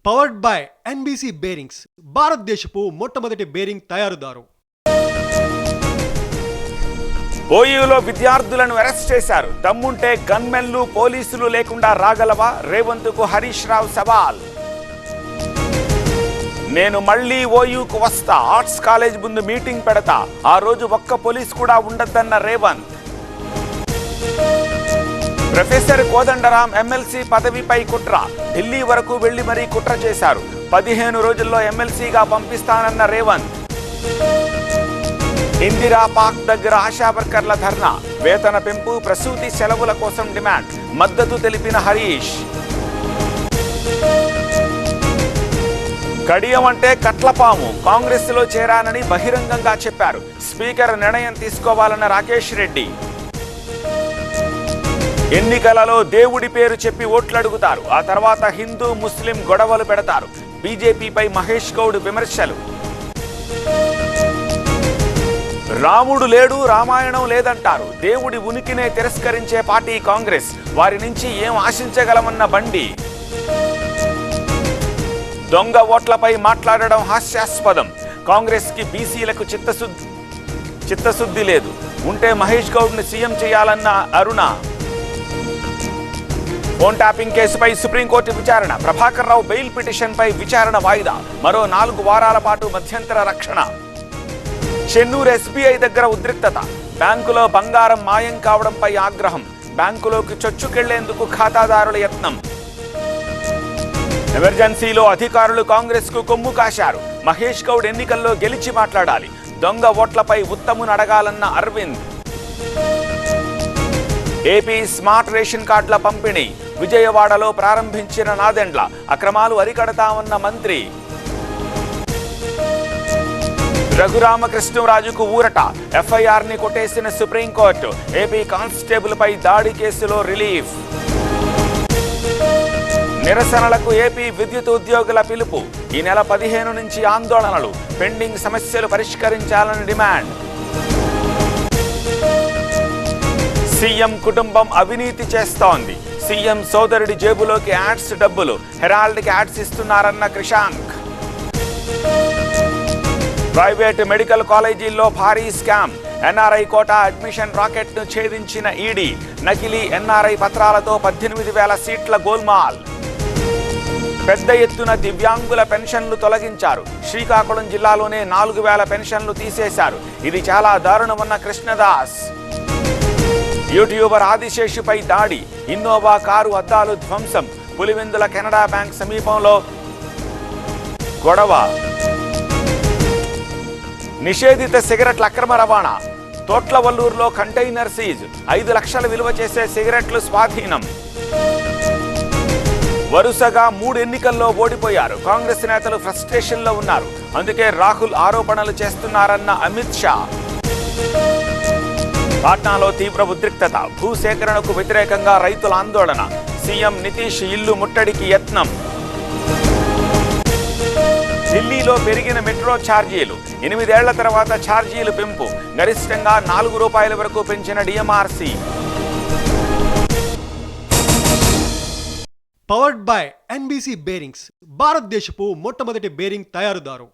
Powered by NBC bearings, భారతదేశపు మొట్టమొదటి bearing తయారుదారు. ఓయూలో విద్యార్థులను అరెస్ట్ చేశారు. దమ్ముంటే గన్మెన్లు పోలీసులు లేకుండా రాగలవా? రేవంత్కు హరీష్ రావు సవాల్. నేను మళ్ళీ ఓయూకు వస్తా, ఆర్ట్స్ కాలేజ్ ముందు మీటింగ్ పెడతా, ఆ రోజు ఒక్క పోలీస్ కూడా ఉండద్దన్న రేవంత్. ప్రొఫెసర్ కోదండరాం ఎమ్మెల్సీ పదవిపై కుట్ర, ఢిల్లీ వరకు వెళ్లి మరీ కుట్ర చేశారు. 15 రోజుల్లో ఎమ్మెల్సీగా పంపిస్తానన్న రేవంత్. ఇందిరా పార్క్ దగ్గర ఆశా వర్కర్ల ధర్నా, వేతన పెంపు, ప్రసూతి సెలవుల కోసం డిమాండ్, మద్దతు తెలిపిన హరీష్. కడియం అంటే కట్లపాము, కాంగ్రెస్ లో చేరానని బహిరంగంగా చెప్పారు. స్పీకర్ నిర్ణయం తీసుకోవాలన్న రాకేష్ రెడ్డి. ఎన్నికలలో దేవుడి పేరు చెప్పి ఓట్లు అడుగుతారు, ఆ తర్వాత హిందూ ముస్లిం గొడవలు పెడతారు. బీజేపీపై మహేష్ గౌడ్ విమర్శలు. రాముడు లేడు, రామాయణం లేదంటారు. దేవుడి ఉనికినే తిరస్కరించే పార్టీ కాంగ్రెస్, వారి నుంచి ఏం ఆశించగలమన్న బండి. దొంగ ఓట్లపై మాట్లాడడం హాస్యాస్పదం, కాంగ్రెస్ కి బీసీలకు చిత్తశుద్ధి లేదు, ఉంటే మహేష్ గౌడ్ ని సీఎం చేయాలన్న అరుణ. ఫోన్ ట్యాపింగ్ కేసుపై సుప్రీంకోర్టు విచారణ, ప్రభాకర్ రావు బెయిల్ పిటిషన్ పై విచారణ వాయిదా, మరో 4 వారాల పాటు మధ్యంతర రక్షణ. చెన్నూరు ఎస్బీఐ దగ్గర ఉద్రిక్తత, బ్యాంకులో బంగారం మాయం కావడంపై ఆగ్రహం, బ్యాంకులోకి చొచ్చుకెళ్లేందుకు ఖాతాదారుల యత్నం. ఎమర్జెన్సీలో అధికారులు కాంగ్రెస్ కు కొమ్ము కాశారు, మహేష్ గౌడ్ ఎన్నికల్లో గెలిచి మాట్లాడాలి, దొంగ ఓట్లపై ఉత్తమును అడగాలన్న అరవింద్. ఏపీ స్మార్ట్ రేషన్ కార్డుల పంపిణీ, విజయవాడలో ప్రారంభించిన నాదెండ్ల, అక్రమాలు అరికడతామన్న మంత్రి. రఘురామకృష్ణరాజుకు ఊరట, ఎఫ్ఐఆర్ ని కొట్టేసిన సుప్రీంకోర్టు, ఏపీ కానిస్టేబుల్ పై దాడి కేసులో రిలీఫ్. నిరసనలకు ఏపీ విద్యుత్ ఉద్యోగుల పిలుపు, ఈ నెల 15 నుంచి ఆందోళనలు, పెండింగ్ సమస్యలు పరిష్కరించాలని డిమాండ్. సీఎం కుటుంబం అవినీతి చేస్తోంది, సీఎం సోదరుడి జేబులోకి యాడ్స్ డబ్బులు, హెరాల్డ్కి యాడ్స్ ఇస్తున్నారన్న క్రిషాంక్. ప్రైవేట్ మెడికల్ కాలేజీల్లో భారీ scam, NRI quota admission racket ను ఛేదించిన ఈడీ, నకిలీ ఎన్ఆర్ఐ పత్రాలతో 18,000 సీట్ల గోల్మాల్. పెద్ద ఎత్తున దివ్యాంగుల పెన్షన్లు తొలగించారు, శ్రీకాకుళం జిల్లాలోనే 4,000 పెన్షన్లు తీసేశారు, ఇది చాలా దారుణమన్న కృష్ణదాస్. యూట్యూబర్ ఆదిశేషుపై దాడి, ఇన్నోవా కారు అద్దాలు ధ్వంసం, పులివెందుల కెనడా బ్యాంక్ సమీపంలో గొడవ. నిషేధిత సిగరెట్ల అక్రమ రవాణా, తోట్లవల్లూరులో కంటైనర్ సీజ్, 5 లక్షల విలువ చేసే సిగరెట్లు స్వాధీనం. వరుసగా 3 ఎన్నికల్లో ఓడిపోయారు, కాంగ్రెస్ నేతలు ఫ్రస్ట్రేషన్లో ఉన్నారు, అందుకే రాహుల్ ఆరోపణలు చేస్తున్నారన్న అమిత్ షా. పాట్నాలో తీవ్ర ఉద్రిక్తత, భూసేకరణకు వ్యతిరేకంగా రైతుల ఆందోళన, సీఎం నితీష్ ఇల్లు ముట్టడికి యత్నం. ఢిల్లీలో పెరిగిన మెట్రో ఛార్జీలు, 8 ఏళ్ల తర్వాత ఛార్జీలు పెంపు, గరిష్టంగా ₹4 వరకు పెంచిన DMRC. Powered by NBC bearings, భారతదేశపు మొట్టమొదటి బేరింగ్ తయారుదారు.